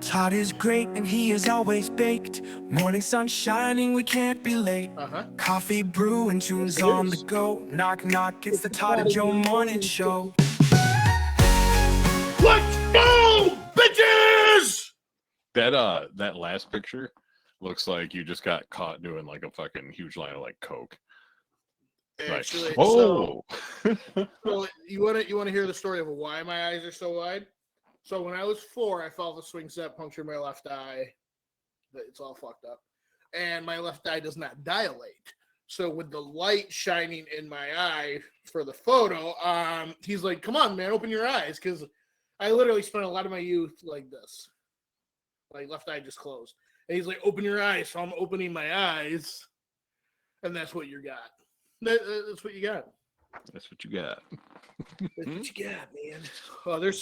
Todd is great and he is always baked. Morning sun shining, we can't be late. Coffee brewing, tunes on the go. Knock knock, it's the Todd and Joe morning show. Let's go, bitches! That last picture looks like you just got caught doing like a fucking huge line of like coke. Actually, like, oh, so you want to hear the story of why my eyes are so wide? So when I was 4, I fell off a swing set, punctured my left eye. It's all fucked up, and my left eye does not dilate. So with the light shining in my eye for the photo, he's like, "Come on, man, open your eyes," because I literally spent a lot of my youth like this, like left eye just closed. And he's like, "Open your eyes." So I'm opening my eyes, and that's what you got. That's what you got. That's what you got. That's what you got, man. Oh, there's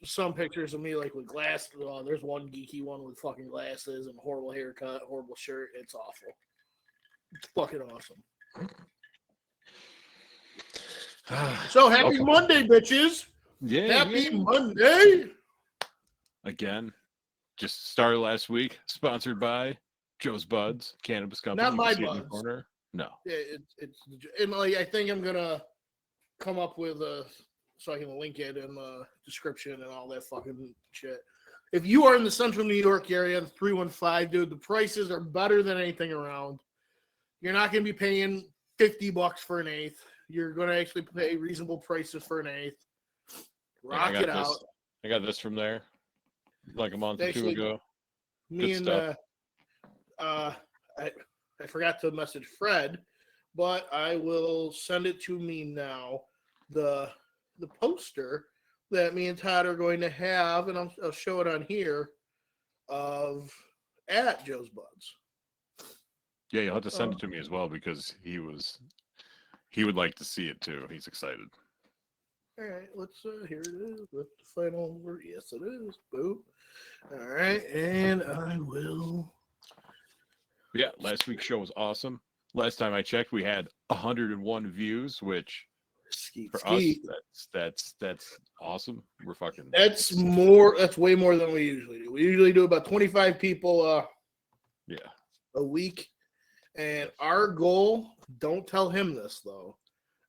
some pictures of me like with glasses. Oh, there's one geeky one with fucking glasses and horrible haircut, horrible shirt. It's awful. It's fucking awesome. So happy Monday, bitches. Yeah. Happy Monday. Again, just started last week. Sponsored by Joe's Buds Cannabis Company. Not my You can see it in the buds. corner. No. Yeah, it's and like I think I'm gonna come up with so I can link it in the description and all that fucking shit. If you are in the central New York area, 315, dude, the prices are better than anything around. You're not gonna be paying $50 for an eighth. You're gonna actually pay reasonable prices for an eighth. Rock it out. I got this from there like a month or two ago. Me and I forgot to message Fred, but I will send it to me now. The poster that me and Todd are going to have, and I'll show it on here, at Joe's Buds. Yeah, you'll have to send it to me as well because he would like to see it too. He's excited. All right, let's here it is. With the final word. Yes, it is. Boom. All right, and I will. Yeah, last week's show was awesome. Last time I checked, we had 101 views, which for us, that's awesome. We're fucking. That's more. That's way more than we usually do. We usually do about 25 people. A week, and our goal. Don't tell him this though.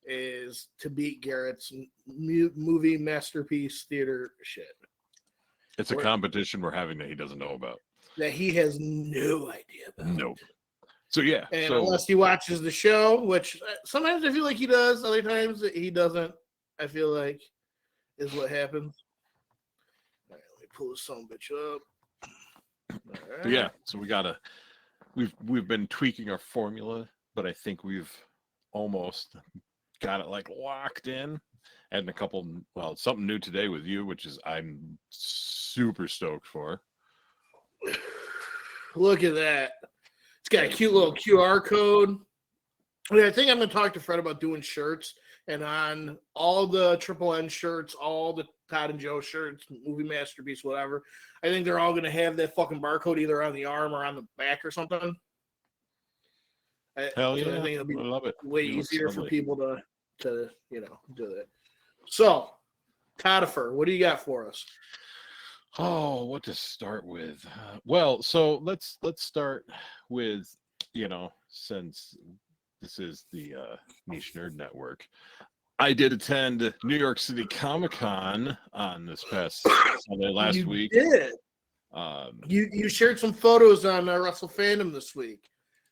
Is to beat Garrett's movie masterpiece theater shit. It's a competition we're having that he doesn't know about. That he has no idea about. Nope. So yeah. And unless he watches the show, which sometimes I feel like he does, other times he doesn't, I feel like is what happens. All right, let me pull this son of a bitch up. Right. So yeah, so we've been tweaking our formula, but I think we've almost got it like locked in. Adding a couple, something new today with you, which is I'm super stoked for. Look at that. It's got a cute little QR code. I think I'm going to talk to Fred about doing shirts, and on all the Triple N shirts, all the Todd and Joe shirts, movie masterpiece, whatever, I think they're all going to have that fucking barcode either on the arm or on the back or something. Hell yeah. I think it'll be way It easier for people to do that. So, Todifer, what do you got for us? Oh, what to start with? So let's start with, since this is the Niche Nerd Network, I did attend New York City Comic-Con on this past Sunday last week. You did. You shared some photos on Wrestle Fandom this week.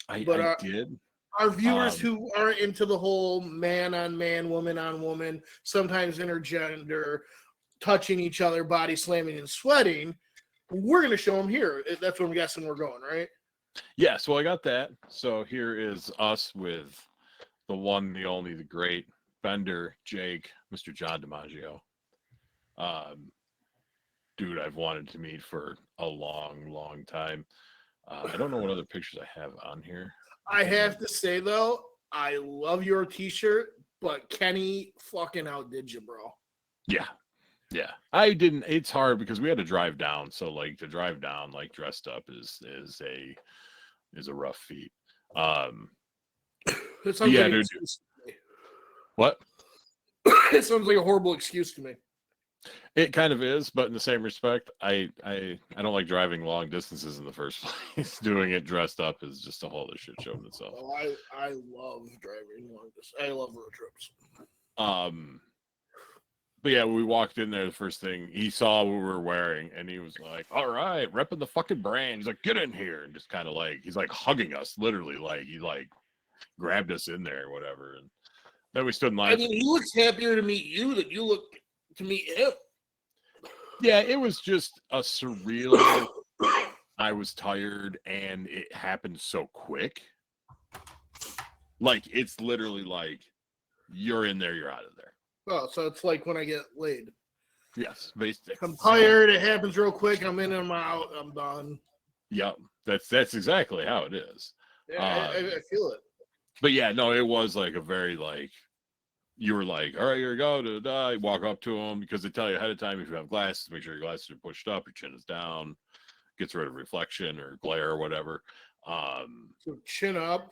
I did. Our viewers who aren't into the whole man on man, woman on woman, sometimes intergender, touching each other, body slamming and sweating, we're going to show them here. That's what I'm guessing we're going, right? Yeah, so I got that. So here is us with the one, the only, the great Bender, Jake, Mr. John DiMaggio. Dude I've wanted to meet for a long, long time. I don't know what other pictures I have on here. I have to say, though, I love your t-shirt, but Kenny fucking outdid you, bro. Yeah. Yeah. I didn't. It's hard because we had to drive down. So, like, to drive down, like, dressed up is a rough feat. It sounds like an excuse to me. What? It sounds like a horrible excuse to me. It kind of is, but in the same respect, I don't like driving long distances in the first place. Doing it dressed up is just a whole other shit show in itself. Oh, I love driving long distance. I love road trips. But yeah, we walked in there, the first thing he saw what we were wearing, and he was like, "All right, repping the fucking brand." He's like, "Get in here," and just kind of like he's like hugging us, literally, like he like grabbed us in there or whatever. And then we stood in line. I mean, he looks happier to meet you than you look to meet him. Yeah, it was just a surreal. I was tired, and it happened so quick. Like it's literally like you're in there, you're out of there. Oh, so it's like when I get laid. Yes, basically. I'm tired. It happens real quick. I'm in, I'm out. I'm done. Yep, that's exactly how it is. Yeah, I feel it. But yeah, no, it was like a very like you were like, all right, here we go. Walk up to them because they tell you ahead of time if you have glasses, make sure your glasses are pushed up, your chin is down, gets rid of reflection or glare or whatever. So chin up.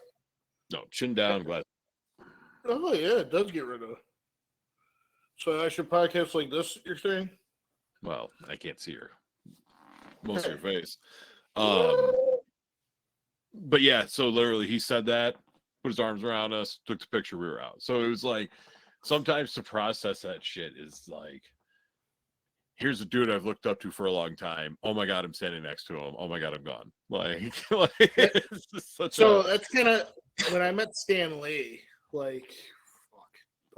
No, chin down, glass. Oh yeah, it does get rid of. So I should podcast like this, you're saying? Well, I can't see most of your face. But yeah, so literally he said that, put his arms around us, took the picture, we were out. So it was like sometimes to process that shit is like, here's a dude I've looked up to for a long time. Oh my god, I'm standing next to him. Oh my god, I'm gone. Like it's just such that's kind of when I met Stan Lee, like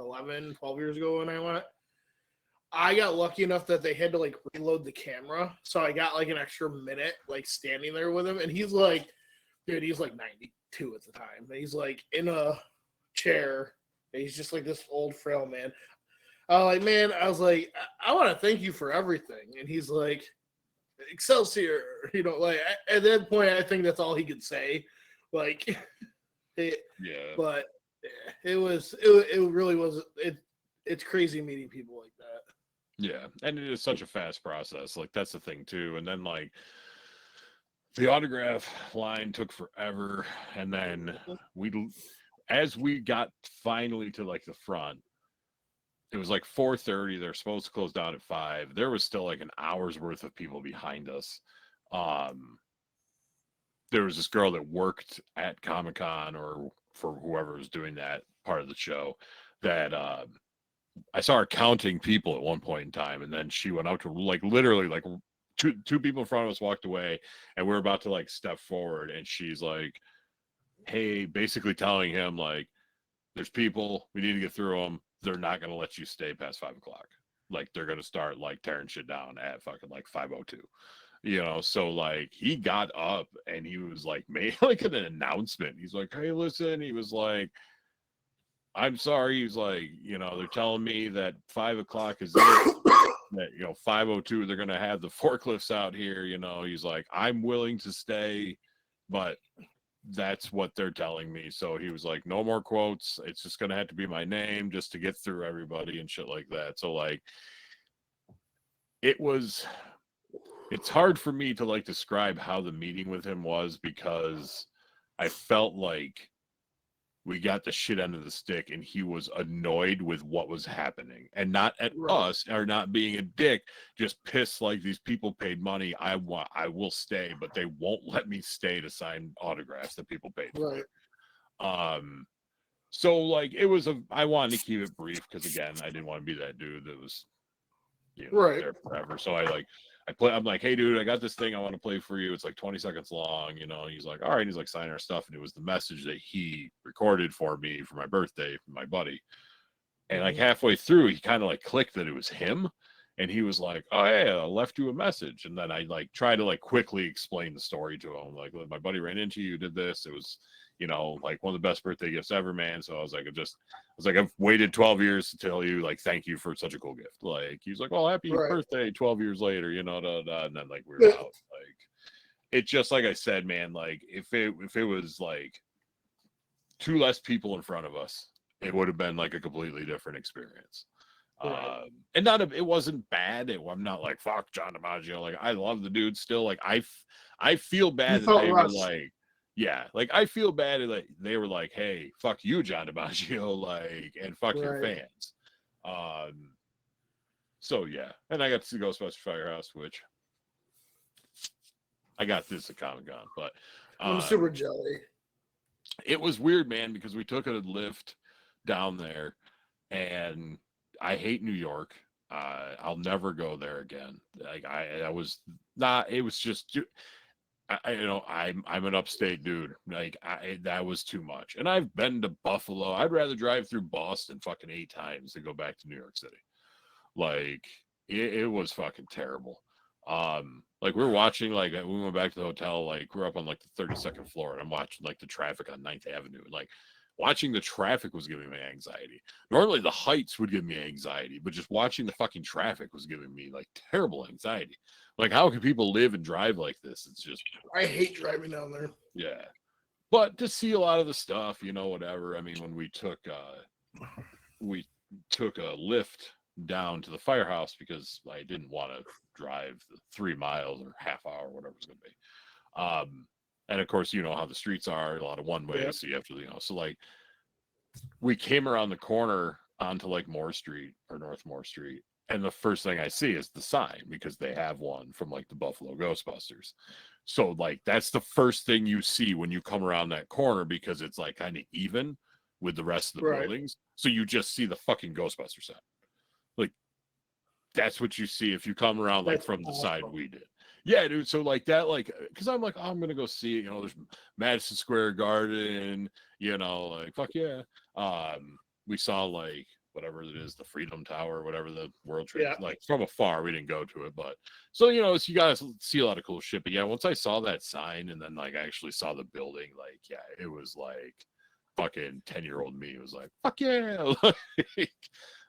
11, 12 years ago when I went. I got lucky enough that they had to like reload the camera. So I got like an extra minute like standing there with him. And he's like, dude, he's like 92 at the time. And he's like in a chair. And he's just like this old frail man. I was like, I want to thank you for everything. And he's like, Excelsior, like at that point, I think that's all he could say. Like, yeah. But it really was. It's crazy meeting people like that. Yeah, and it is such a fast process. Like that's the thing too. And then like the autograph line took forever, and then as we got finally to like the front, it was like 4:30. They're supposed to close down at 5. There was still like an hour's worth of people behind us. There was this girl that worked at Comic-Con or for whoever was doing that part of the show that I saw her counting people at one point in time, and then she went out to like literally like two people in front of us walked away, and we're about to like step forward, and she's like, hey, basically telling him like, there's people, we need to get through them. They're not going to let you stay past 5 o'clock. Like they're going to start like tearing shit down at fucking like 5:02. So like he got up and he was like made like an announcement. He's like, hey, listen, he was like, I'm sorry. He's like, they're telling me that 5 o'clock is it. That 5:02 they're gonna have the forklifts out here. He's like, I'm willing to stay, but that's what they're telling me. So he was like, no more quotes. It's just gonna have to be my name just to get through everybody and shit like that. So like, it's hard for me to like describe how the meeting with him was because I felt like we got the shit end of the stick and he was annoyed with what was happening and not at us or not being a dick, just pissed like these people paid money. I will stay, but they won't let me stay to sign autographs that people paid for. So like I wanted to keep it brief because again, I didn't want to be that dude that was there forever. So I'm like, hey dude, I got this thing I want to play for you. It's like 20 seconds long, and he's like, all right. He's like, sign our stuff. And it was the message that he recorded for me for my birthday from my buddy. And like halfway through, he kind of like clicked that it was him. And he was like, oh hey, I left you a message. And then I like tried to like quickly explain the story to him. Like, my buddy ran into you, did this. It was, like one of the best birthday gifts ever, man. So I was like, I've waited 12 years to tell you, like, thank you for such a cool gift. Like, he was like, well, happy birthday 12 years later, and then like we were out. Like, it just like I said, man, like if it was like 2 less people in front of us, it would have been like a completely different experience. And it wasn't bad. I'm not like fuck John DiMaggio. Like I love the dude still. Like I feel bad that they were like, yeah, like I feel bad that they were like, hey, fuck you, John DiMaggio, like, and fuck your fans. So yeah, and I got to see Ghostbusters Firehouse, which I got this at Comic-Con, but I'm super jelly. it was weird, man, because we took a lift down there, and I hate New York. I'll never go there again. Like I was not. It was just, I'm an upstate dude. Like that was too much. And I've been to Buffalo. I'd rather drive through Boston fucking 8 times than go back to New York City. Like it was fucking terrible. Like we're watching, like we went back to the hotel, like we're up on like the 32nd floor, and I'm watching like the traffic on 9th Avenue. Like watching the traffic was giving me anxiety. Normally the heights would give me anxiety, but just watching the fucking traffic was giving me like terrible anxiety. Like how can people live and drive like this? It's just, I hate driving down there. yeah. But to see a lot of the stuff, whatever. I mean, when we took a lift down to the firehouse because I didn't want to drive the 3 miles or half hour, whatever it's going to be. And of course, you know how the streets are, a lot of one way. Yeah. So you have to, so like we came around the corner onto like Moore Street or North Moore Street. And the first thing I see is the sign because they have one from like the Buffalo Ghostbusters. So like, that's the first thing you see when you come around that corner because it's like kind of even with the rest of the buildings. So you just see the fucking Ghostbuster sign. Like that's what you see if you come around like from the side we did. Yeah, dude. So like that, like, because I'm like, oh, I'm gonna go see it. There's Madison Square Garden. Like fuck yeah. We saw like whatever it is, the Freedom Tower, whatever the World Trade. Yeah. Like from afar, we didn't go to it, but so so you guys see a lot of cool shit. But yeah, once I saw that sign and then like I actually saw the building, like yeah, it was like fucking 10-year-old me was like, fuck yeah.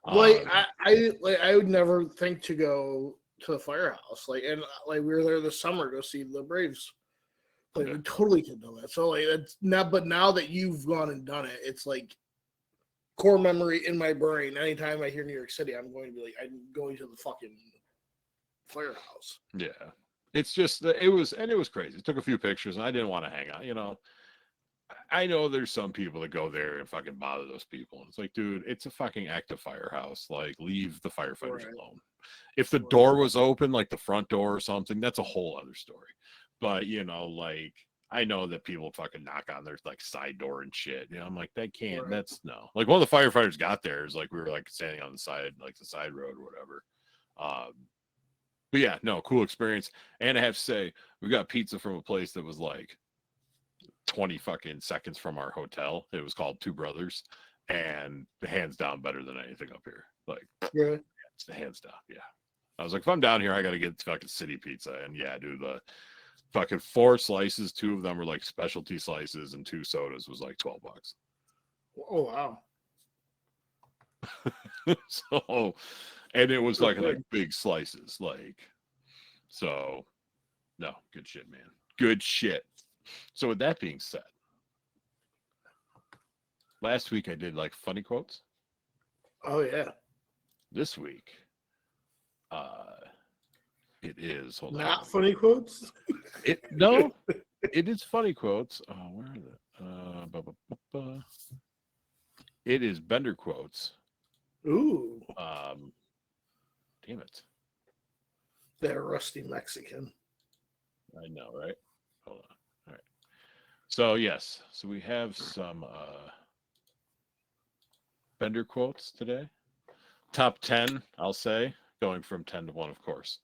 I would never think to go to the firehouse. And we were there this summer to see the Braves. We totally could do that. So that's not. But now that you've gone and done it, it's like core memory in my brain. Anytime I hear New York City, I'm going to be like, I'm going to the fucking firehouse. Yeah, it's just it was crazy. It took a few pictures, and I didn't want to hang out. I know there's some people that go there and fucking bother those people. It's like, dude, it's a fucking active firehouse. Like, leave the firefighters alone. If the door was open, like the front door or something, that's a whole other story. But, like, I know that people fucking knock on their, like, side door and shit. I'm like, that can't, that's no. Like, one of the firefighters got there is, like, we were, like, standing on the side, like, the side road or whatever. But, yeah, no, cool experience. And I have to say, we got pizza from a place that was, like, 20 fucking seconds from our hotel. It was called Two Brothers, and hands down better than anything up here. Like, yeah, it's the hands down. Yeah, I was like, if I'm down here, I gotta get fucking city pizza. And yeah, dude, the fucking 4 slices, 2 of them were like specialty slices, and 2 sodas was like $12. Oh wow. So, and it was like big slices, like, so no, good shit, man, good shit. So with that being said, last week I did like funny quotes. Oh yeah. This week, it is not funny quotes. It is funny quotes. Oh, where are they? It is Bender quotes. Ooh. Damn it. That rusty Mexican. I know, right? Hold on. All right. So yes, so we have some Bender quotes today. Top 10, I'll say, going from 10 to 1, of course.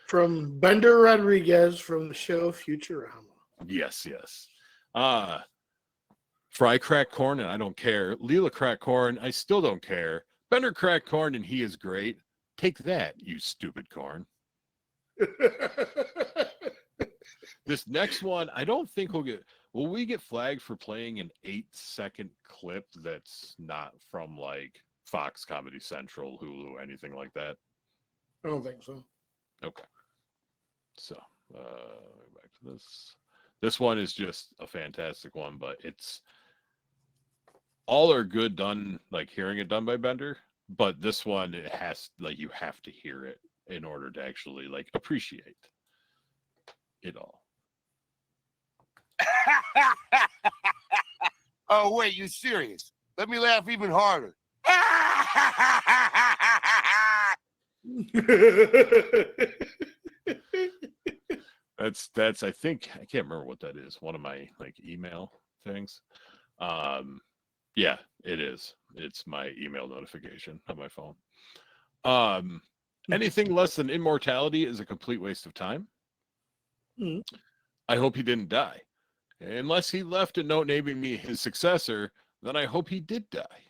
From Bender Rodriguez from the show Futurama. Yes. Fry crack corn, and I don't care. Leela crack corn, I still don't care. Bender crack corn, and he is great. Take that, you stupid corn. This next one, I don't think will we get flagged for playing an 8-second clip that's not from like Fox, Comedy Central, Hulu, anything like that? I don't think so. Okay. So, back to this. This one is just a fantastic one, but it's all are good done, like hearing it done by Bender, but this one, it has, like, you have to hear it in order to actually like appreciate it all. Oh, wait, you serious? Let me laugh even harder. That's I think I can't remember what that is. One of my like email things. Yeah, it is. It's my email notification on my phone. Anything less than immortality is a complete waste of time. I hope he didn't die. Unless he left a note naming me his successor, then I hope he did die.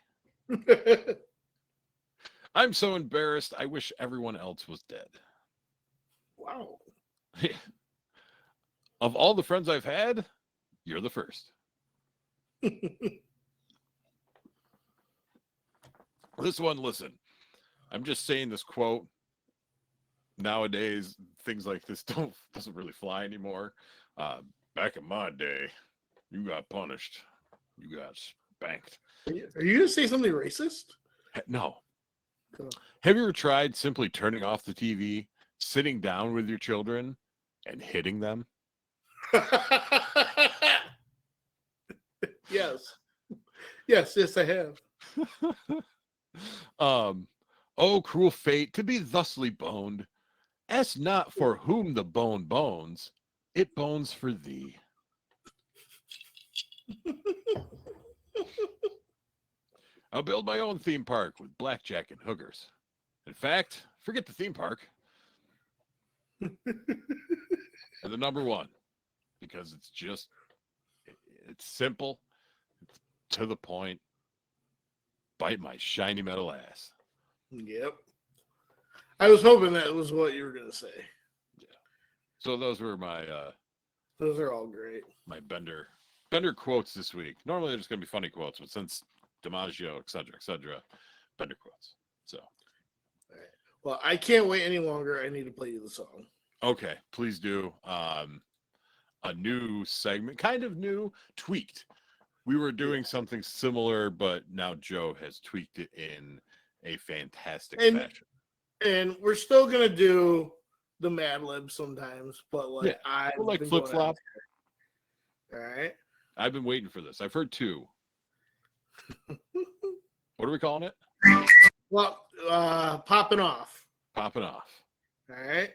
I'm so embarrassed. I wish everyone else was dead. Wow. Of all the friends I've had, you're the first. This one, listen, I'm just saying this quote. Nowadays, things like this doesn't really fly anymore. Back in my day, you got punished. You got spanked. Are you going to say something racist? No. Cool. Have you ever tried simply turning off the TV, sitting down with your children, and hitting them? Yes. Yes, I have. Oh, cruel fate, to be thusly boned. Ask not for whom the bone bones, it bones for thee. I'll build my own theme park with blackjack and hookers. In fact, forget the theme park. And the number one, because it's simple, it's to the point. Bite my shiny metal ass. Yep. I was hoping that was what you were going to say. Yeah. So those were my those are all great. My Bender quotes this week. Normally there's going to be funny quotes, but since DiMaggio, etc., Bender quotes. So, all right. Well, I can't wait any longer. I need to play you the song. Okay, please do. A new segment, kind of new, tweaked. We were doing something similar, but now Joe has tweaked it in a fantastic fashion. And we're still gonna do the Mad Lib sometimes, but like I like flip flop. All right. I've been waiting for this. I've heard two. What are we calling it? Well, popping off. Popping off. All right.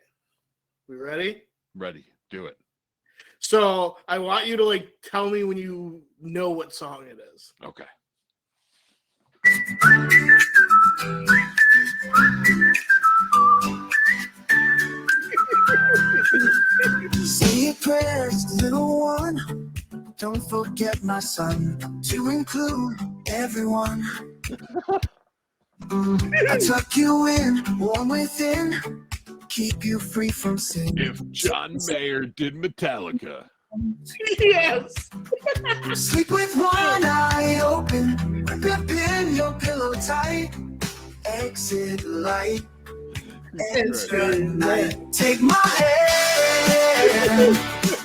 We ready? Ready. Do it. So I want you to like tell me when you know what song it is. Okay. Say your prayers, little one. Don't forget, my son, to include everyone. I tuck you in, warm within, keep you free from sin. If John Mayer did Metallica. Yes. Sleep with one eye open, grip in your pillow tight, exit light, enter night. Take my hand,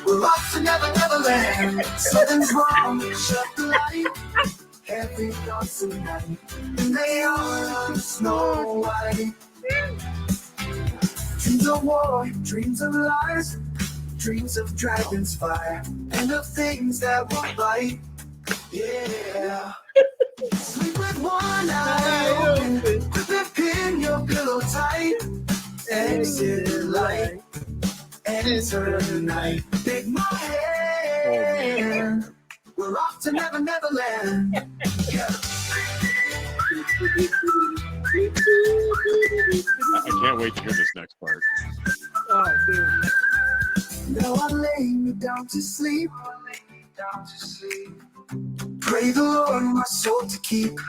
we're off to never, never land. Something's wrong, shut the light, heavy thoughts tonight, and they are Snow White. Dreams of war, dreams of lies, dreams of dragons fire, and of things that will bite. Yeah. Sleep with one eye open, grip in your pillow tight, exit light, enter the night. Take my hand, we're off to never, never land. Yeah. I can't wait to hear this next part. Oh, dude. Now I lay me down to sleep. Pray the Lord my soul to keep.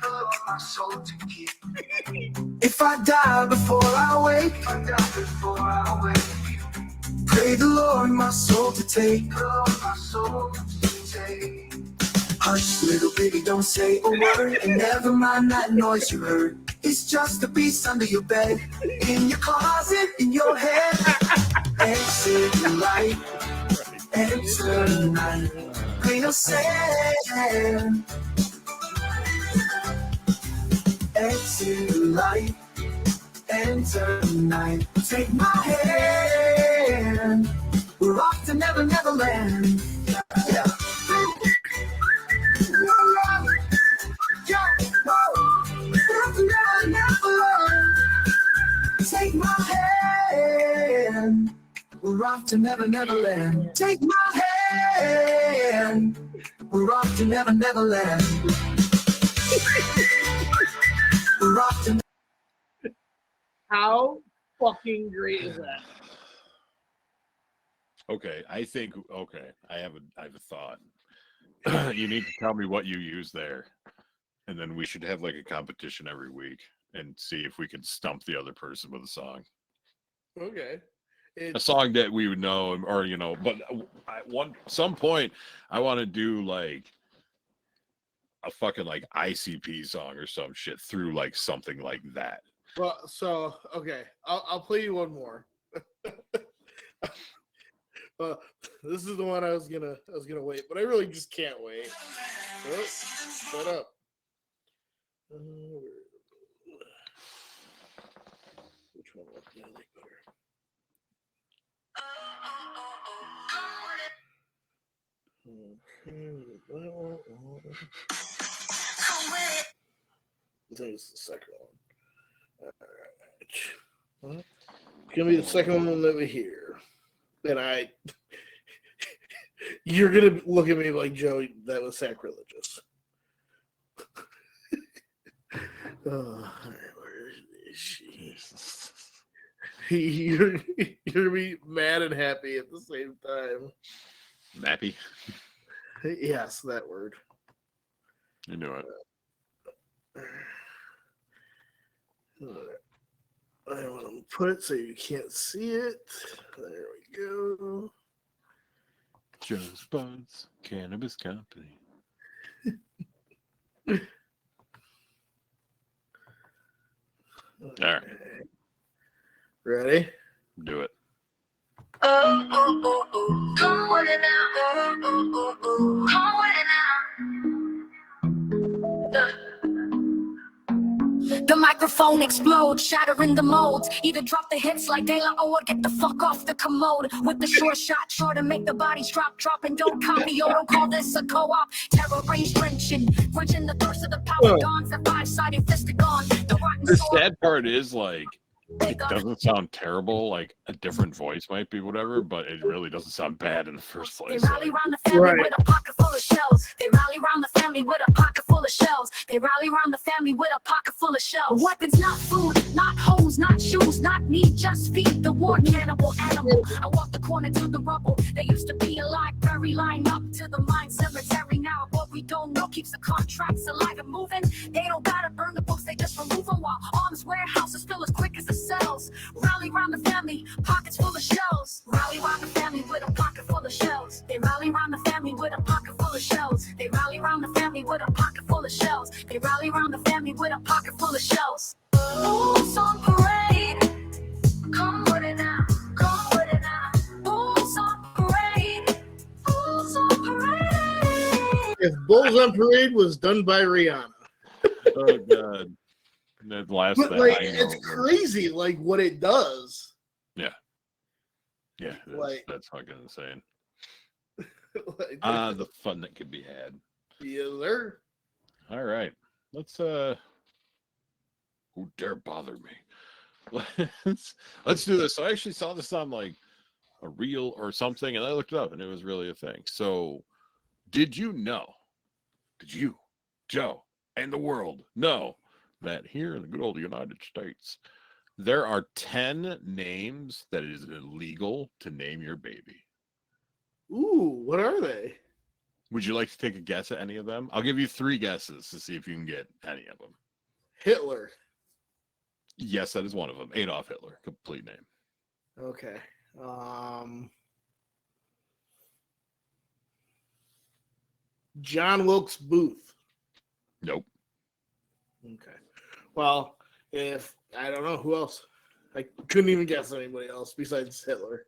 If I die before I wake, pray the Lord my soul to take. Hush, little baby, don't say a word, and never mind that noise you heard. It's just a beast under your bed, in your closet, in your head. Exit the light, enter the night. Bring no sand. Exit the light, enter the night. Take my hand, we're off to never, never land. Yeah. Take my hand. We're off to Never Never Land. Take my hand. We're off to Never Never Land. We're off to. How fucking great is that? Okay, I have a thought. You need to tell me what you use there, and then we should have like a competition every week and see if we can stump the other person with a song. Okay. A song that we would know, or but at some point I want to do like a fucking like ICP song or some shit through like something like that. Well, so okay, I'll play you one more. This is the one I was gonna wait, but I really just can't wait. Oh, shut up. Which one do I like better? I think it's the second one. All right. It's gonna be the second one that we hear. And you're gonna look at me like, Joe, that was sacrilegious. Oh, where is she? You're gonna be mad and happy at the same time. Mappy? Yes, that word. You knew it. I want to put it so you can't see it. There we go. Joe's Buds Cannabis Company. All right. Ready? Do it. Oh, oh, oh, oh. Come with it now. Oh, oh, oh, oh. Come with it now. The microphone explodes, shattering the molds. Either drop the hits like De La or get the fuck off the commode. With the short shot, sure to make the bodies drop, and don't copy. Yo, don't call this a co-op. Terror range drenching, quenching the thirst of the power dawns. That five-sided fist is gone. The rotten The sword. sad part is like it doesn't sound terrible. Like a different voice might be whatever, but it really doesn't sound bad in the first place. They rally round the family with a pocket full of shells. They rally round the family with a pocket full of shells. They rally round the family with a pocket full of shells. Weapons, not food, not homes, not shoes, not need, just feed the war cannibal animal. I walk the corner to the rubble. They used to be a library, line up to the mine cemetery. Now what we don't know keeps the contracts alive and moving. They don't gotta burn the books, they just remove them while arms warehouses fill as quick as the cells. Rally round the family, pockets full of shells. Rally round the family with a pocket full of shells. They rally round the family with a pocket full of shells. They rally round the family with a pocket full of shells. They rally round the family with a pocket full of shells. Boots on parade, come with it now, come with it now. Boots on parade, boots on parade. If Bulls on Parade was done by Rihanna. Oh god. That last But that like, I it's know. crazy, like what it does. Yeah, like- that's fucking insane. Like, The fun that could be had. yes, sir. All right, let's who dare bother me? Let's do this. So I actually saw this on like a reel or something, and I looked it up, and it was really a thing. So, did you, Joe, and the world know that here in the good old United States, there are 10 names that it is illegal to name your baby? Ooh, what are they? Would you like to take a guess at any of them? I'll give you 3 guesses to see if you can get any of them. Hitler. Yes, that is one of them. Adolf Hitler, complete name. Okay. John Wilkes Booth. Nope. Okay. Well, if I don't know who else, I couldn't even guess anybody else besides Hitler.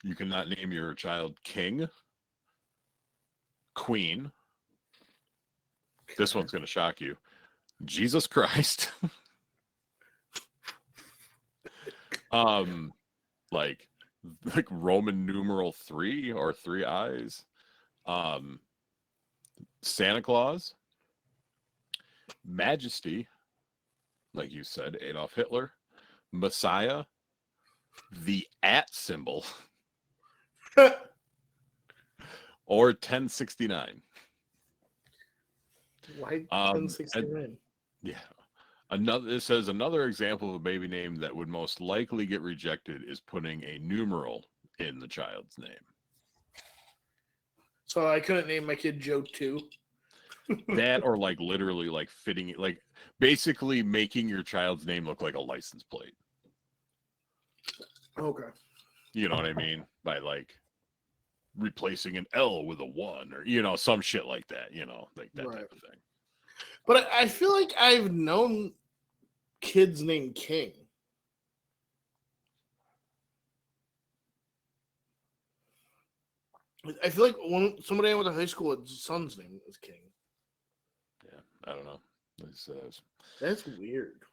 You cannot name your child King, Queen. This one's going to shock you. Jesus Christ. like Roman numeral 3 or 3 eyes. Santa Claus. Majesty, like you said, Adolf Hitler. Messiah, the @ symbol, or 1069. Why And 1069? yeah. It says another example of a baby name that would most likely get rejected is putting a numeral in the child's name. So I couldn't name my kid Joe 2. That or like literally like fitting it, like basically making your child's name look like a license plate. Okay. You know what I mean? By like replacing an L with a 1 or, you know, some shit like that, you know, like that type of thing. But I feel like I've known kids named King. I feel like somebody I went to high school, his son's name was King. Yeah, I don't know. That's weird.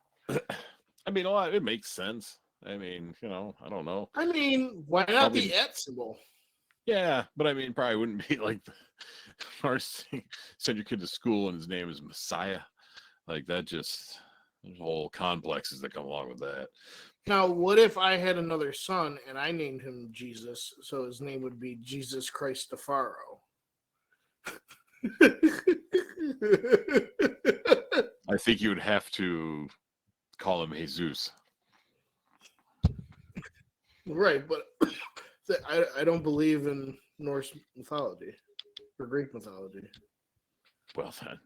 I mean, it makes sense. I mean, you know, I don't know. I mean, why not Probably, the @ symbol? Yeah, but I mean, probably wouldn't be like the first thing. Send your kid to school and his name is Messiah. Like that just, there's whole complexes that come along with that. Now, what if I had another son and I named him Jesus, so his name would be Jesus Christofaro? I think you would have to call him Jesus. Right, but I don't believe in Norse mythology or Greek mythology. Well then.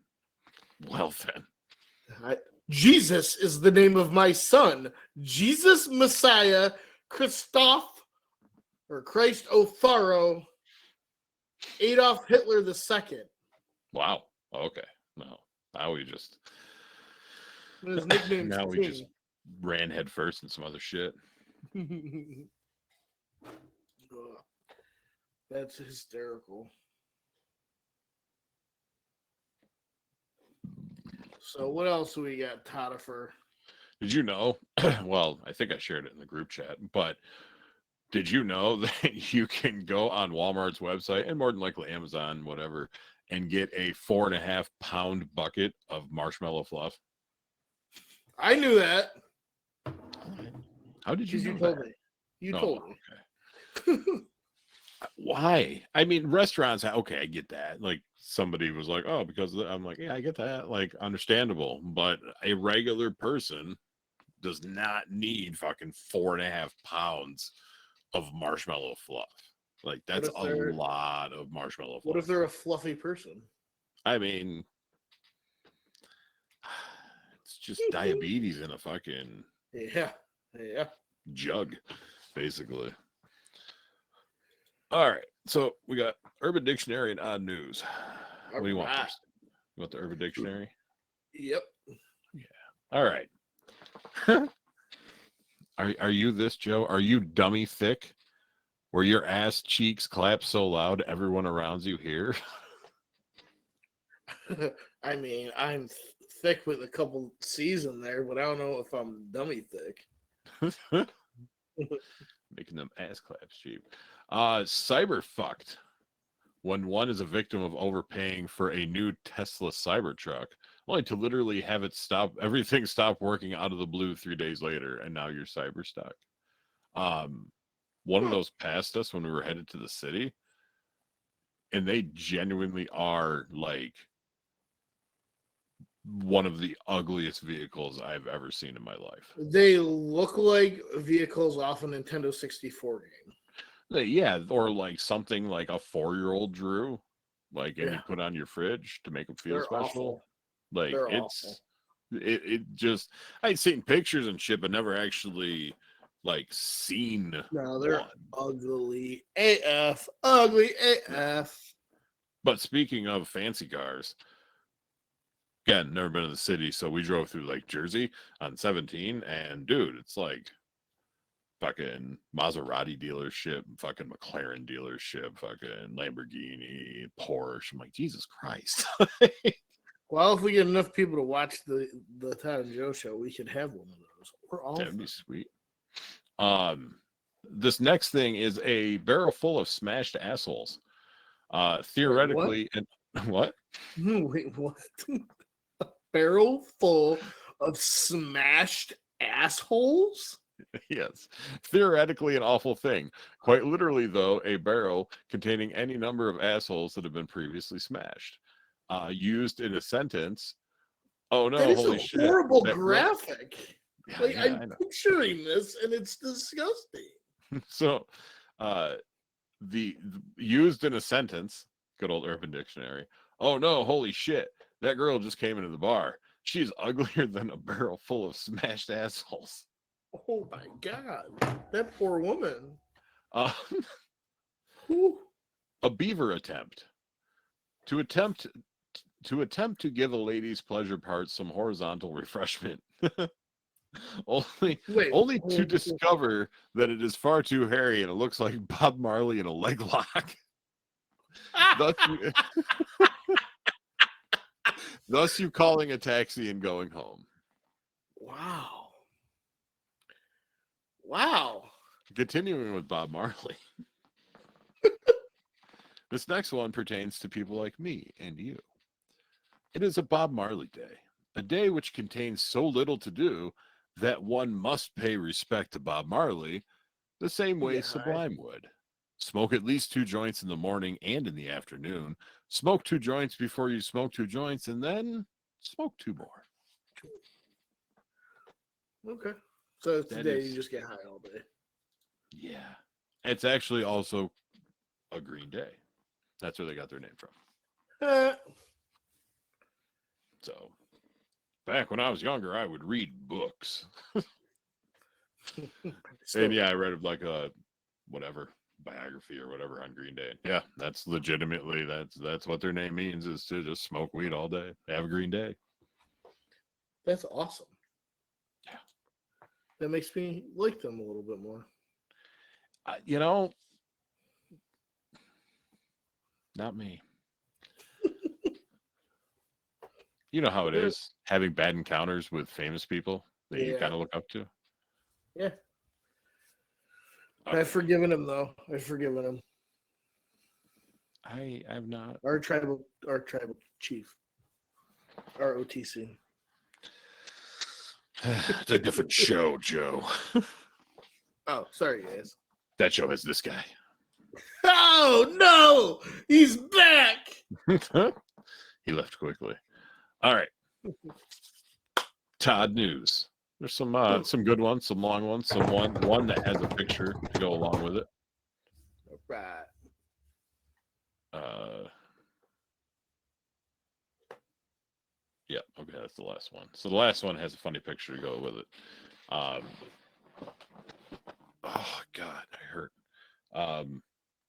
Jesus is the name of my son. Jesus Messiah Christoph or Christ O'Faro Adolf Hitler II. Wow. Okay. No. Now we just His nickname. now we just ran head first in some other shit. That's hysterical. So what else do we got, Todifer? Did you know? Well, I think I shared it in the group chat, but did you know that you can go on Walmart's website and more than likely Amazon, whatever, and get a 4.5 pound bucket of marshmallow fluff? I knew that. How did you know told that? me. You told me. Okay. Why? I mean, restaurants, okay, I get that. Like somebody was like, oh, because I'm like, yeah, I get that. Like, understandable. But a regular person does not need fucking 4.5 pounds of marshmallow fluff. Like, that's a lot of marshmallow fluff. What if they're a fluffy person? I mean, it's just diabetes in a fucking jug, basically. All right, so we got Urban Dictionary and Odd News. What do you want first? You want the Urban Dictionary? Yep. Yeah. All right. Are you this, Joe? Are you dummy thick? Where your ass cheeks clap so loud everyone around you hear? I mean, I'm thick with a couple C's in there, but I don't know if I'm dummy thick. Making them ass claps cheap. Cyber fucked. When one is a victim of overpaying for a new Tesla Cybertruck, only to literally have everything stop working out of the blue 3 days later, and now you're cyber stuck. One of those passed us when we were headed to the city, and they genuinely are like one of the ugliest vehicles I've ever seen in my life. They look like vehicles off a Nintendo 64 game. Yeah, or like something like a 4-year-old drew, like, and you put on your fridge to make them feel special. Awful. Like it just, I'd seen pictures and shit, but never actually like seen. No, they're ugly AF. Ugly AF. But speaking of fancy cars, again, never been in the city, so we drove through like Jersey on 17, and dude, it's like fucking Maserati dealership, fucking McLaren dealership, fucking Lamborghini, Porsche. I'm like, Jesus Christ. Well, if we get enough people to watch the Todd and Joe show, we could have one of those. Or all. That'd be sweet. This next thing is a barrel full of smashed assholes. Theoretically, Wait, and what? Wait, what? A barrel full of smashed assholes? Yes, theoretically an awful thing. Quite literally, though, a barrel containing any number of assholes that have been previously smashed. Used in a sentence. Oh That no! is a Holy shit! horrible That girl. graphic. Yeah, Like, yeah, I'm I know. picturing this, and it's disgusting. So, the used in a sentence. Good old Urban Dictionary. Oh no! Holy shit! That girl just came into the bar. She's uglier than a barrel full of smashed assholes. Oh my god, that poor woman. Uh, Whew. a beaver attempt. To attempt to give a lady's pleasure part some horizontal refreshment. only Wait, only to discover that it is far too hairy and it looks like Bob Marley in a leg lock. thus, you, thus you calling a taxi and going home. wow. Wow. Continuing with Bob Marley. This next one pertains to people like me and you. It is a Bob Marley day, a day which contains so little to do that one must pay respect to Bob Marley the same way Yeah, Sublime would. Smoke at least 2 joints in the morning and in the afternoon. Smoke 2 joints before you smoke 2 joints, and then smoke 2 more. okay. So That today is- you just get high all day. Yeah. It's actually also a green day. That's where they got their name from. So, back when I was younger, I would read books. And yeah, I read like a whatever biography or whatever on Green Day. Yeah, that's legitimately that's what their name means, is to just smoke weed all day. Have a green day. That's awesome. Yeah. That makes me like them a little bit more. You know, not me. You know how it is having bad encounters with famous people that you kind of look up to. Yeah. Okay. I've forgiven him though. I've forgiven him. I've not. Our tribal chief. Our OTC. It's a different show, Joe. Oh, sorry guys. That show has this guy. Oh no! He's back! He left quickly. All right. Todd news. There's some good ones, some long ones, some one that has a picture to go along with it. All right. Yeah, okay, that's the last one. So the last one has a funny picture to go with it. Oh God, I hurt.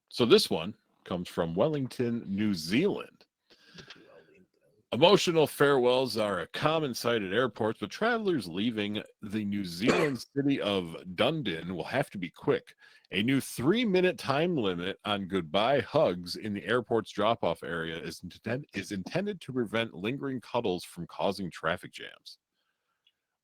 So this one comes from Wellington, New Zealand. Emotional farewells are a common sight at airports, but travelers leaving the New Zealand city of Dunedin will have to be quick. A new 3-minute time limit on goodbye hugs in the airport's drop-off area is intended to prevent lingering cuddles from causing traffic jams.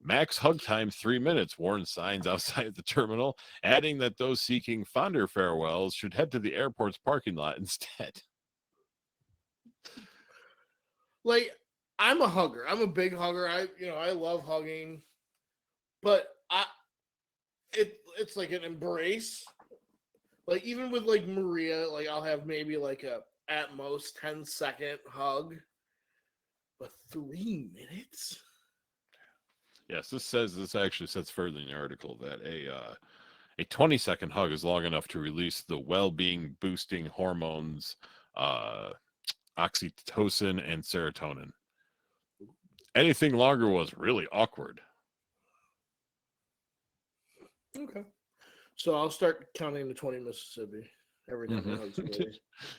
Max hug time 3 minutes, warns signs outside the terminal, adding that those seeking fonder farewells should head to the airport's parking lot instead. Like, I'm a hugger. I'm a big hugger. I love hugging. But it's like an embrace. Like, even with like Maria, like I'll have maybe like a at most 10-second hug. But 3 minutes? Yes, this actually says further in the article that a 20-second hug is long enough to release the well-being boosting hormones oxytocin and serotonin. Anything longer was really awkward. Okay. So I'll start counting to 20 Mississippi every time the hug's away.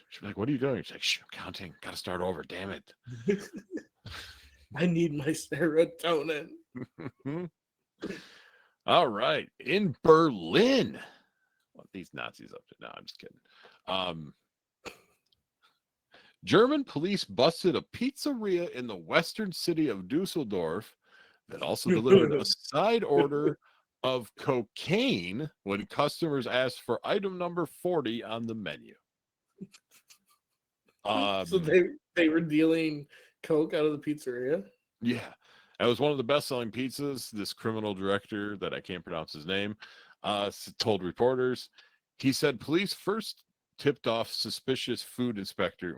She's like, "What are you doing?" She's like, "Shh, I'm counting. Got to start over. Damn it." I need my serotonin. All right. In Berlin. What these Nazis up to? No, I'm just kidding. German police busted a pizzeria in the western city of Dusseldorf that also delivered a side order of cocaine when customers asked for item number 40 on the menu. So they were dealing coke out of the pizzeria? Yeah. That was one of the best-selling pizzas. This criminal director, that I can't pronounce his name, told reporters. He said police first tipped off suspicious food inspector.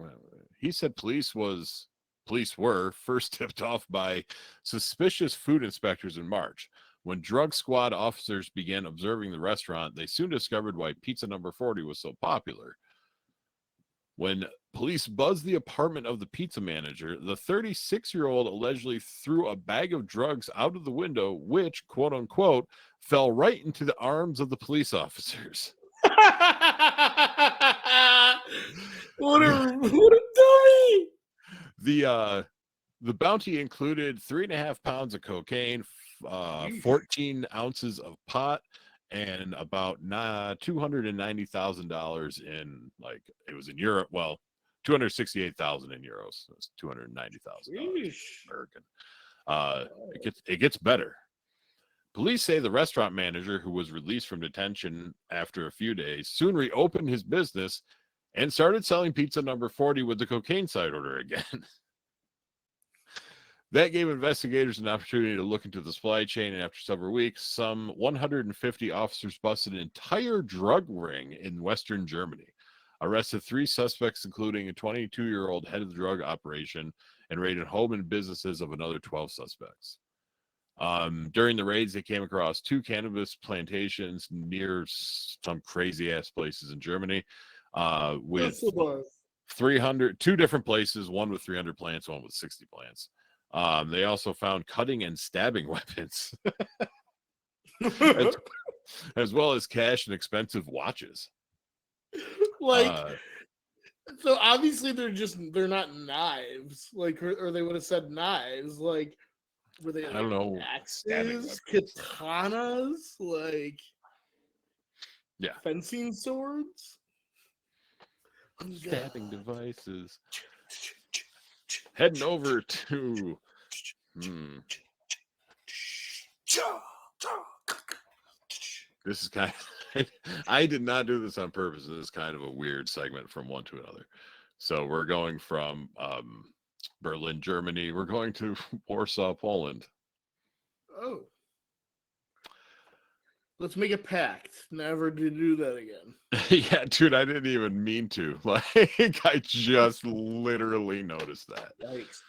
He said police were first tipped off by suspicious food inspectors in March. When drug squad officers began observing the restaurant, they soon discovered why pizza number 40 was so popular. When police buzzed the apartment of the pizza manager, the 36-year-old allegedly threw a bag of drugs out of the window, which, quote unquote, fell right into the arms of the police officers. What a dummy! The bounty included 3.5 pounds of cocaine, 14 ounces of pot, and about $290,000 in, like, it was in Europe. Well, 268,000 in euros. So it's $290,000 American. It gets better. Police say the restaurant manager, who was released from detention after a few days, soon reopened his business and started selling pizza number 40 with the cocaine side order again. That gave investigators an opportunity to look into the supply chain, and after several weeks, some 150 officers busted an entire drug ring in Western Germany, arrested 3 suspects, including a 22-year-old head of the drug operation, and raided home and businesses of another 12 suspects. During the raids, they came across 2 cannabis plantations near some crazy-ass places in Germany, with 2 different places, one with 300 plants, one with 60 plants. They also found cutting and stabbing weapons, as well as cash and expensive watches. Like, so obviously they're not knives, like, or they would have said knives. Like, were they? Like, I don't know. Axes, katanas, like, yeah, fencing swords, stabbing devices. Heading over to this is kind of I did not do this on purpose. This is kind of a weird segment from one to another. So we're going from Berlin, Germany. We're going to Warsaw, Poland. Oh. Let's make a pact never to do that again. Yeah, dude, I didn't even mean to. Like, I just literally noticed that. Yikes.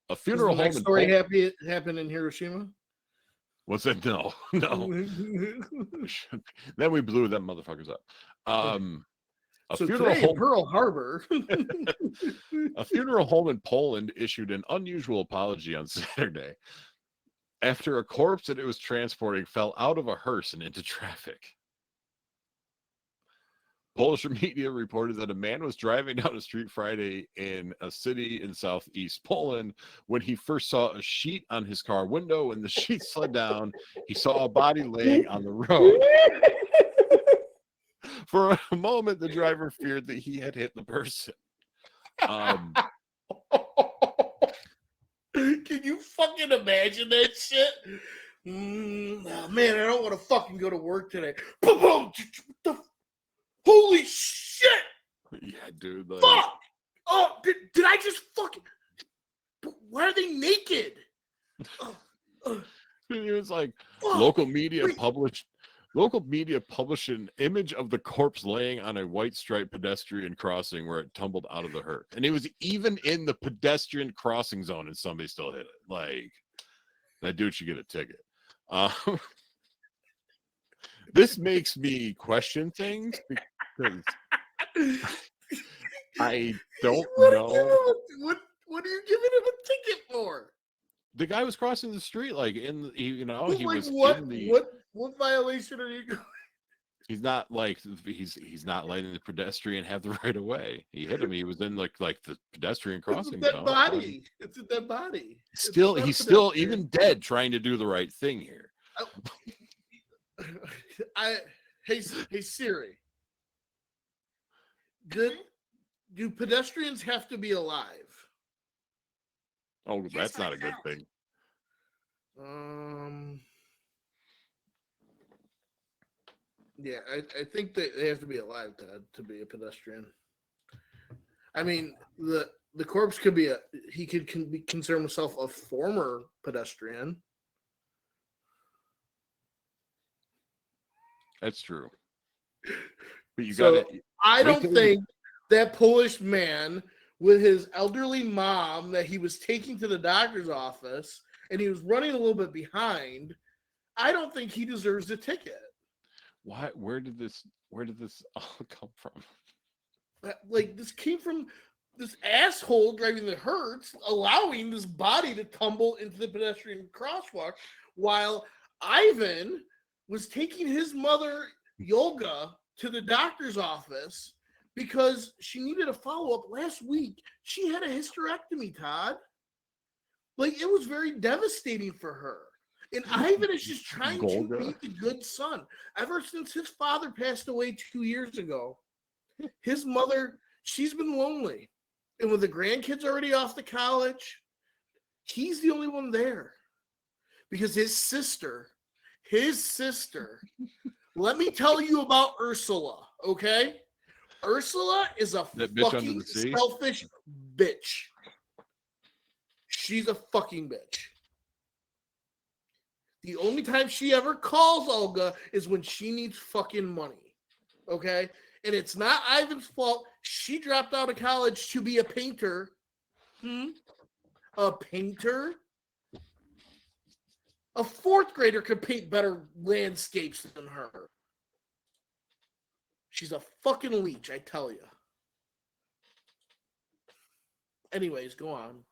A funeral home. Next story happened in Hiroshima. What's that? No. Then we blew them motherfuckers up. A funeral home, Pearl Harbor. A funeral home in Poland issued an unusual apology on Saturday after a corpse that it was transporting fell out of a hearse and into traffic. Polish media reported that a man was driving down a street Friday in a city in southeast Poland when he first saw a sheet on his car window. When the sheet slid down, he saw a body laying on the road. For a moment, the driver feared that he had hit the person. Can you fucking imagine that shit? Oh, man, I don't want to fucking go to work today. Holy shit! Yeah, dude. Like, fuck! Oh, did I just fucking... Why are they naked? It was like fuck. Local media published an image of the corpse laying on a white striped pedestrian crossing where it tumbled out of the hearse. And it was even in the pedestrian crossing zone and somebody still hit it. Like, that dude should get a ticket. This makes me question things because I don't know. What are you giving him a ticket for? The guy was crossing the street, like, he like, was what? in the... What violation are you going? He's not like he's not letting the pedestrian have the right of way. He hit him. He was in like the pedestrian crossing zone. Body. It's a dead body. He's still even dead, trying to do the right thing here. Hey Siri. Do pedestrians have to be alive? Oh, that's not a good thing. Yeah, I think that they have to be alive to be a pedestrian. I mean, the the corpse could be he could consider himself a former pedestrian. That's true. But I don't think that Polish man with his elderly mom that he was taking to the doctor's office and he was running a little bit behind, I don't think he deserves a ticket. Why? Where did this all come from? Like, this came from this asshole driving the Hertz, allowing this body to tumble into the pedestrian crosswalk while Ivan was taking his mother, Yolga, to the doctor's office because she needed a follow-up. Last week, she had a hysterectomy, Todd. Like, it was very devastating for her. And Ivan is just trying to be the good son. Ever since his father passed away 2 years ago, his mother, she's been lonely. And with the grandkids already off to college, he's the only one there. Because his sister, let me tell you about Ursula, okay? Ursula is a fucking selfish bitch. She's a fucking bitch. The only time she ever calls Olga is when she needs fucking money, okay? And it's not Ivan's fault. She dropped out of college to be a painter. A painter? A fourth grader could paint better landscapes than her. She's a fucking leech, I tell you. Anyways, go on.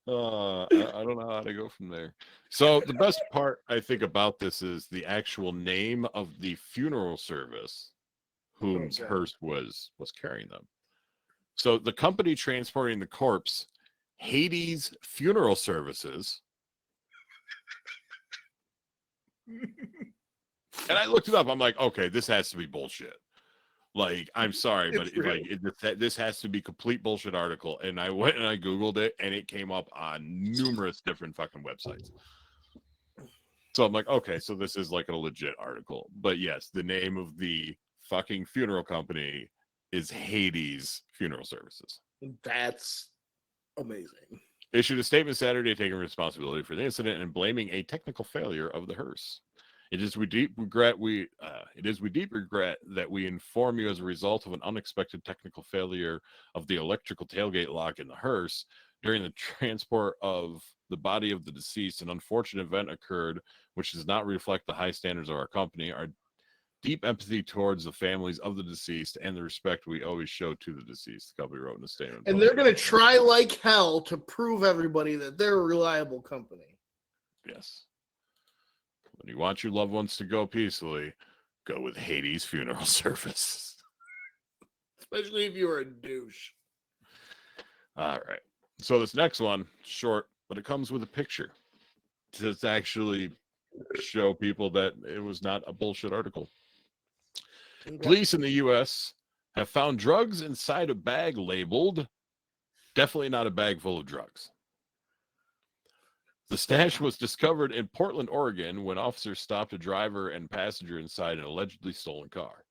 I don't know how to go from there. So the best part I think about this is the actual name of the funeral service whose hearse was carrying them. So the company transporting the corpse, Hades Funeral Services. And I looked it up. I'm like, okay, this has to be bullshit. Like, I'm sorry, but this has to be complete bullshit article. And I went and I Googled it, and it came up on numerous different fucking websites. So I'm like, okay, so this is like a legit article. But yes, the name of the fucking funeral company is Hades Funeral Services. That's amazing. Issued a statement Saturday taking responsibility for the incident and blaming a technical failure of the hearse. It is with deep regret that we inform you as a result of an unexpected technical failure of the electrical tailgate lock in the hearse during the transport of the body of the deceased. An unfortunate event occurred, which does not reflect the high standards of our company. Our deep empathy towards the families of the deceased and the respect we always show to the deceased, the company wrote in a statement. And they're going to try like hell to prove everybody that they're a reliable company. Yes. When you want your loved ones to go peacefully, go with Hades Funeral Service. Especially if you're a douche. All right. So this next one, short, but it comes with a picture to actually show people that it was not a bullshit article. Okay. Police in the U.S. have found drugs inside a bag labeled, definitely not a bag full of drugs. The stash was discovered in Portland, Oregon, when officers stopped a driver and passenger inside an allegedly stolen car.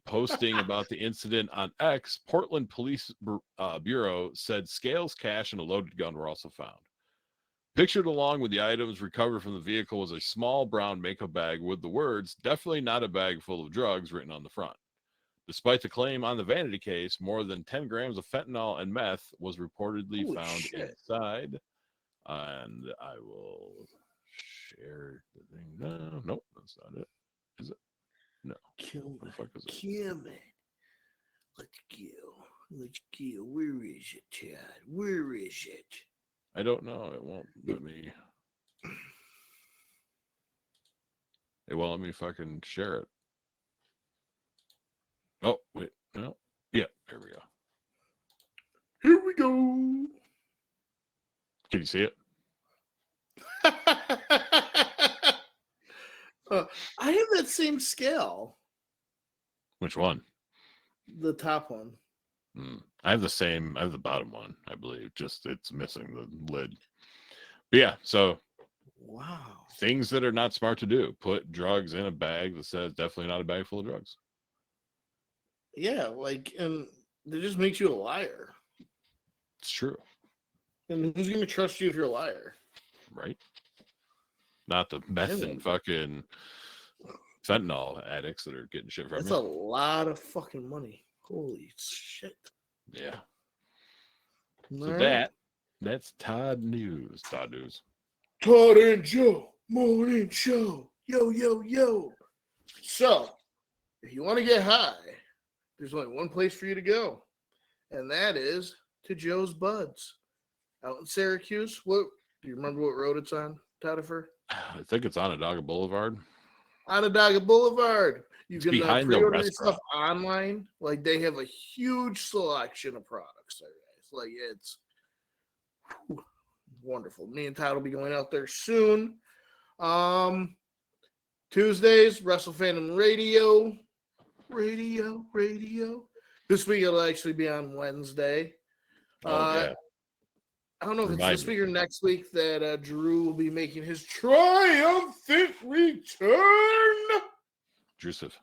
Posting about the incident on X, Portland Police Bureau said scales, cash, and a loaded gun were also found. Pictured along with the items recovered from the vehicle was a small brown makeup bag with the words, "Definitely not a bag full of drugs," written on the front. Despite the claim on the vanity case, more than 10 grams of fentanyl and meth was reportedly found inside. And I will share the thing. No, nope, that's not it. Is it? No. Kill it. Let's go. Where is it, Todd? Where is it? I don't know. It won't let me. It won't let me fucking share it. Oh, wait. No. Yeah, here we go. Here we go. Can you see it? I have that same scale. Which one? The top one. I have the same. I have the bottom one, I believe. Just it's missing the lid. But yeah, so Wow. Things that are not smart to do. Put drugs in a bag that says definitely not a bag full of drugs. Yeah, like, and it just makes you a liar. It's true. And who's going to trust you if you're a liar? Right? Not the meth and fucking fentanyl addicts that are getting shit from That's you. a lot of fucking money. Holy shit. Yeah. All So right. that's Todd News. Todd News. Todd and Joe morning show. Yo, yo, yo. So, if you want to get high, there's only one place for you to go, and that is to Joe's Buds out in Syracuse. What do you remember? What road it's on, Todifer? I think it's Onondaga Boulevard. Onondaga Boulevard. You It's can behind the pre-order your stuff restaurant. online. Like, they have a huge selection of products there, guys. Like, it's wonderful. Me and Todd will be going out there soon. Tuesdays, Wrestle Fandom Radio. This week it'll actually be on Wednesday. Yeah. I don't know if Remind it's this me. week or next week that Drew will be making his triumphant return. Joseph.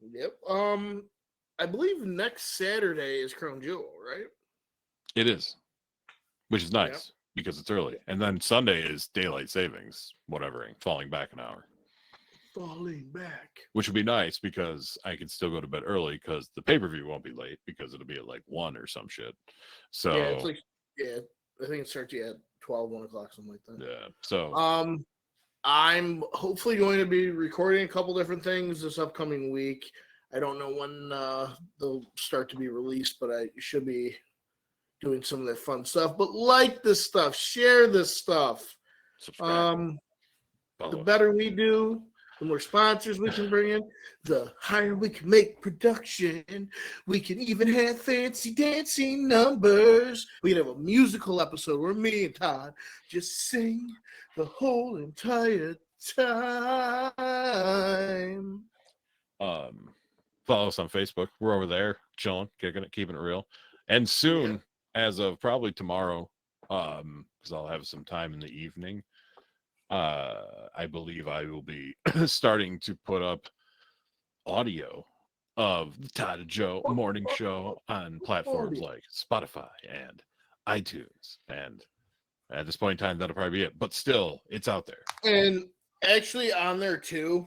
Yep. I believe next Saturday is Crown Jewel, right? It is. Which is nice because it's early. And then Sunday is daylight savings, whatever, falling back an hour. Falling back. Which would be nice because I can still go to bed early because the pay-per-view won't be late because it'll be at like 1 or some shit. So Yeah, it's like, I think it starts at 12, 1 o'clock, something like that. yeah. So I'm hopefully going to be recording a couple different things this upcoming week. I don't know when they'll start to be released, but I should be doing some of that fun stuff. But like this stuff, share this stuff. subscribe. The better we do, the more sponsors we can bring in, the higher we can make production. We can even have fancy dancing numbers. We can have a musical episode where me and Todd just sing the whole entire time. Follow us on Facebook. We're over there chilling, keeping it real. And soon, as of probably tomorrow, because I'll have some time in the evening, I believe I will be starting to put up audio of the Todd and Joe morning show on platforms like Spotify and iTunes. And at this point in time, that'll probably be it. But still, it's out there. And actually on there too,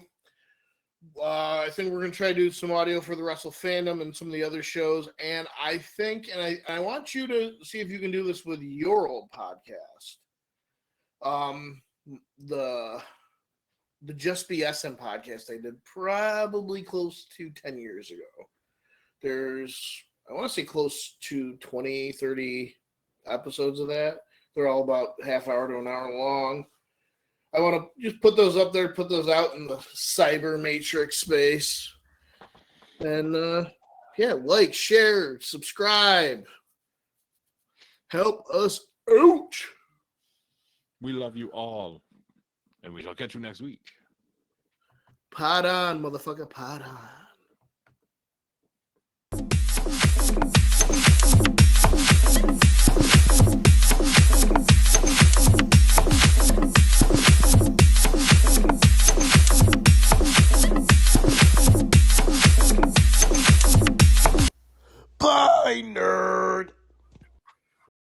I think we're going to try to do some audio for the Wrestle Fandom and some of the other shows. And I think, and I want you to see if you can do this with your old podcast. The Just BSM podcast I did probably close to 10 years ago. There's, I want to say close to 20, 30 episodes of that. They're all about half hour to an hour long. I want to just put those up there, put those out in the cyber matrix space. And like, share, subscribe. Help us out. We love you all. And we shall catch you next week. Pod on, motherfucker, pod on.